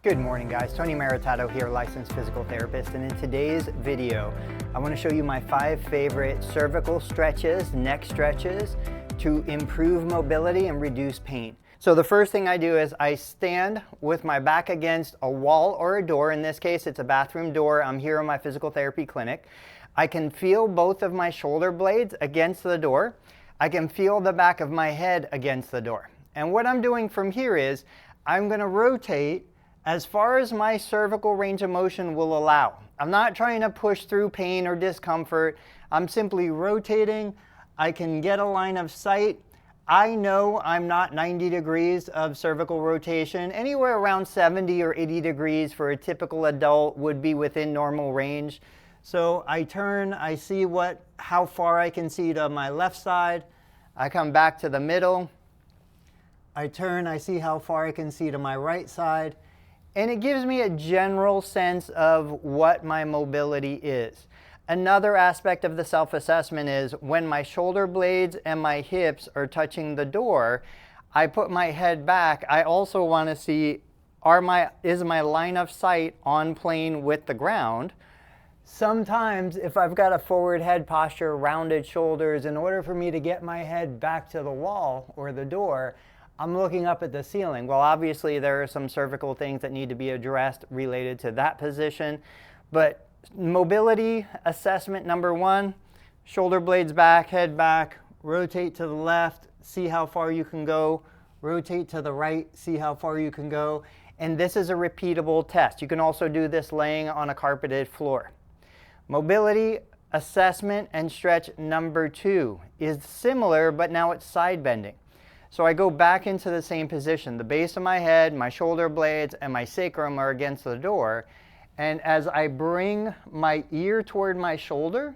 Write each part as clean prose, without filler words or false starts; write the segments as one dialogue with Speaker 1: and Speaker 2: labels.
Speaker 1: Good morning guys, Tony Maritato here, licensed physical therapist, and in today's video I want to show you my 5 favorite cervical stretches, neck stretches to improve mobility and reduce pain. So the first thing I do is I stand with my back against a wall or a door. In this case it's a bathroom door. I'm here in my physical therapy clinic. I can feel both of my shoulder blades against the door. I can feel the back of my head against the door. And what I'm doing from here is I'm going to rotate as far as my cervical range of motion will allow. I'm not trying to push through pain or discomfort. I'm simply rotating. I can get a line of sight. I know I'm not 90 degrees of cervical rotation. Anywhere around 70 or 80 degrees for a typical adult would be within normal range. So I turn, I see how far I can see to my left side. I come back to the middle. I turn, I see how far I can see to my right side. And it gives me a general sense of what my mobility is. Another aspect of the self-assessment is when my shoulder blades and my hips are touching the door, I put my head back. I also want to see, is my line of sight on plane with the ground? Sometimes if I've got a forward head posture, rounded shoulders, in order for me to get my head back to the wall or the door, I'm looking up at the ceiling. Well, obviously there are some cervical things that need to be addressed related to that position, but mobility assessment number 1, shoulder blades back, head back, rotate to the left, see how far you can go, rotate to the right, see how far you can go, and this is a repeatable test. You can also do this laying on a carpeted floor. Mobility assessment and stretch number 2 is similar, but now it's side bending. So I go back into the same position. The base of my head, my shoulder blades, and my sacrum are against the door. And as I bring my ear toward my shoulder,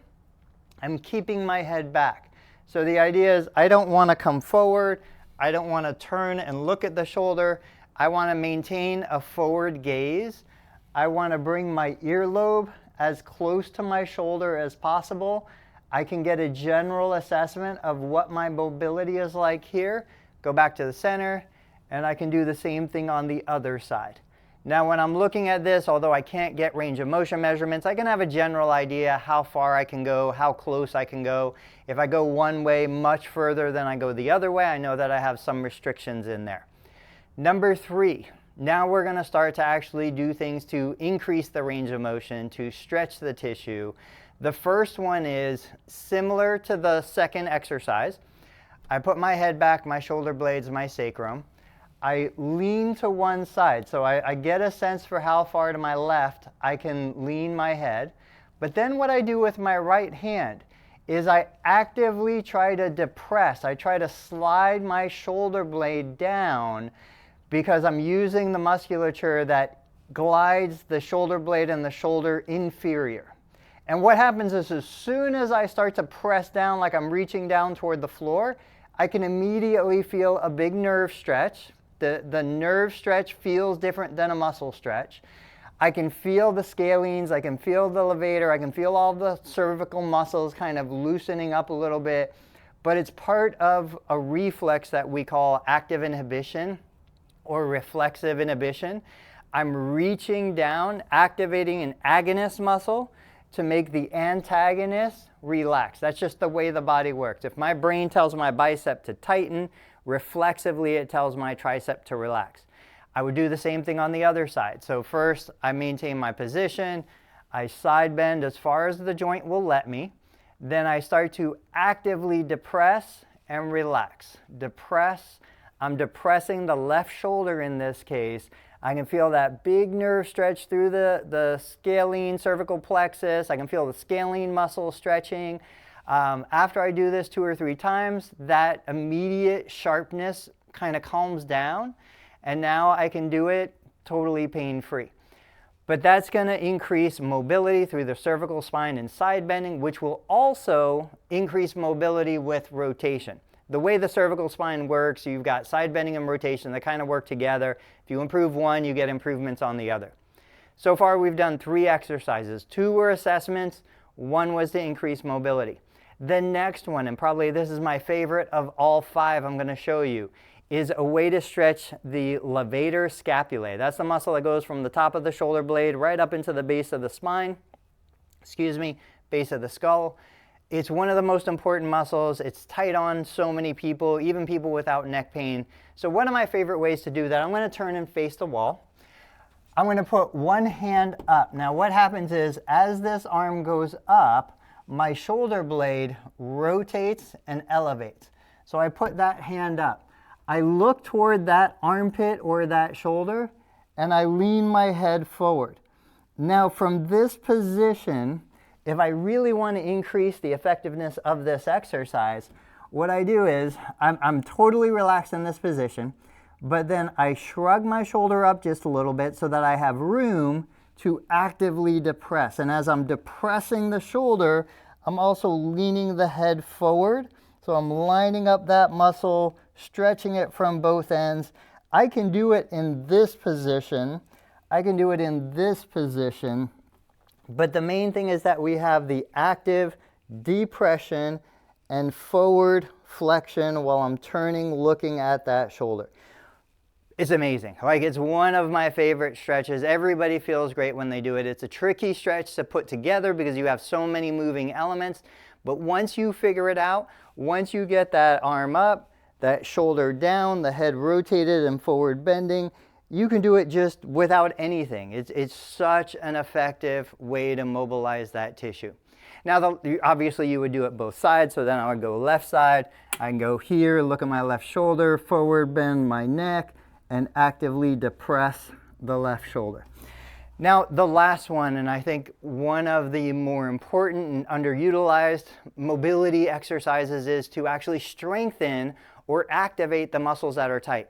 Speaker 1: I'm keeping my head back. So the idea is I don't want to come forward. I don't want to turn and look at the shoulder. I want to maintain a forward gaze. I want to bring my earlobe as close to my shoulder as possible. I can get a general assessment of what my mobility is like here. Go back to the center, and I can do the same thing on the other side. Now when I'm looking at this, although I can't get range of motion measurements, I can have a general idea how far I can go, how close I can go. If I go one way much further than I go the other way, I know that I have some restrictions in there. Number 3, now we're going to start to actually do things to increase the range of motion, to stretch the tissue. The first one is similar to the second exercise. I put my head back, my shoulder blades, my sacrum. I lean to one side, so I get a sense for how far to my left I can lean my head. But then what I do with my right hand is I actively try to depress. I try to slide my shoulder blade down because I'm using the musculature that glides the shoulder blade and the shoulder inferior. And what happens is as soon as I start to press down like I'm reaching down toward the floor, I can immediately feel a big nerve stretch. The nerve stretch feels different than a muscle stretch. I can feel the scalenes, I can feel the levator, I can feel all the cervical muscles kind of loosening up a little bit, but it's part of a reflex that we call active inhibition or reflexive inhibition. I'm reaching down, activating an agonist muscle to make the antagonist relax. That's just the way the body works. If my brain tells my bicep to tighten, reflexively it tells my tricep to relax. I would do the same thing on the other side. So first I maintain my position, I side bend as far as the joint will let me, then I start to actively depress and relax. Depress, I'm depressing the left shoulder in this case. I can feel that big nerve stretch through the scalene cervical plexus. I can feel the scalene muscle stretching. After I do this 2 or 3 times, that immediate sharpness kind of calms down, and now I can do it totally pain-free. But that's going to increase mobility through the cervical spine and side bending, which will also increase mobility with rotation. The way the cervical spine works, you've got side bending and rotation that kind of work together. If you improve one, you get improvements on the other. So far we've done 3 exercises. 2 were assessments, 1 was to increase mobility. The next one, and probably this is my favorite of all 5 I'm going to show you, is a way to stretch the levator scapulae. That's the muscle that goes from the top of the shoulder blade right up into the base of the spine, base of the skull. It's one of the most important muscles. It's tight on so many people, even people without neck pain. So one of my favorite ways to do that, I'm going to turn and face the wall. I'm going to put one hand up. Now what happens is, as this arm goes up, my shoulder blade rotates and elevates. So I put that hand up. I look toward that armpit or that shoulder, and I lean my head forward. Now from this position, if I really want to increase the effectiveness of this exercise, what I do is I'm totally relaxed in this position, but then I shrug my shoulder up just a little bit so that I have room to actively depress. And as I'm depressing the shoulder, I'm also leaning the head forward. So I'm lining up that muscle, stretching it from both ends. I can do it in this position. I can do it in this position. But the main thing is that we have the active depression and forward flexion while I'm turning, looking at that shoulder. It's amazing. Like, it's one of my favorite stretches. Everybody feels great when they do it. It's a tricky stretch to put together because you have so many moving elements. But once you figure it out, once you get that arm up, that shoulder down, the head rotated and forward bending, you can do it just without anything. It's such an effective way to mobilize that tissue. Now, obviously you would do it both sides, so then I would go left side. I can go here, look at my left shoulder, forward bend my neck, and actively depress the left shoulder. Now, the last one, and I think one of the more important and underutilized mobility exercises, is to actually strengthen or activate the muscles that are tight.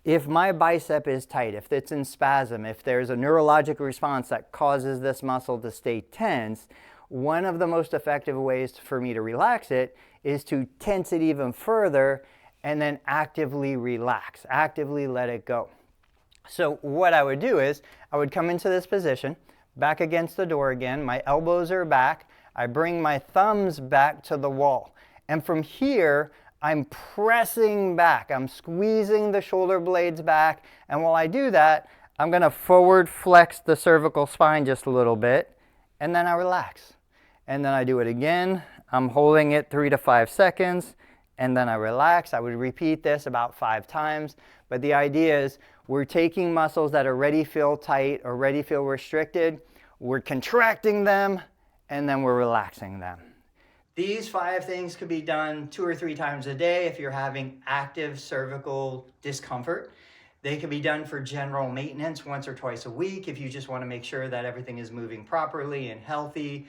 Speaker 1: If my bicep is tight, if it's in spasm, if there's a neurologic response that causes this muscle to stay tense, one of the most effective ways for me to relax it is to tense it even further and then actively relax, actively let it go. So what I would do is I would come into this position, back against the door again, my elbows are back, I bring my thumbs back to the wall, and from here I'm pressing back, I'm squeezing the shoulder blades back, and while I do that, I'm going to forward flex the cervical spine just a little bit, and then I relax. And then I do it again, I'm holding it 3 to 5 seconds, and then I relax. I would repeat this about 5 times, but the idea is we're taking muscles that already feel tight, already feel restricted, we're contracting them, and then we're relaxing them. These 5 things could be done 2 or 3 times a day if you're having active cervical discomfort. They can be done for general maintenance once or twice a week if you just want to make sure that everything is moving properly and healthy.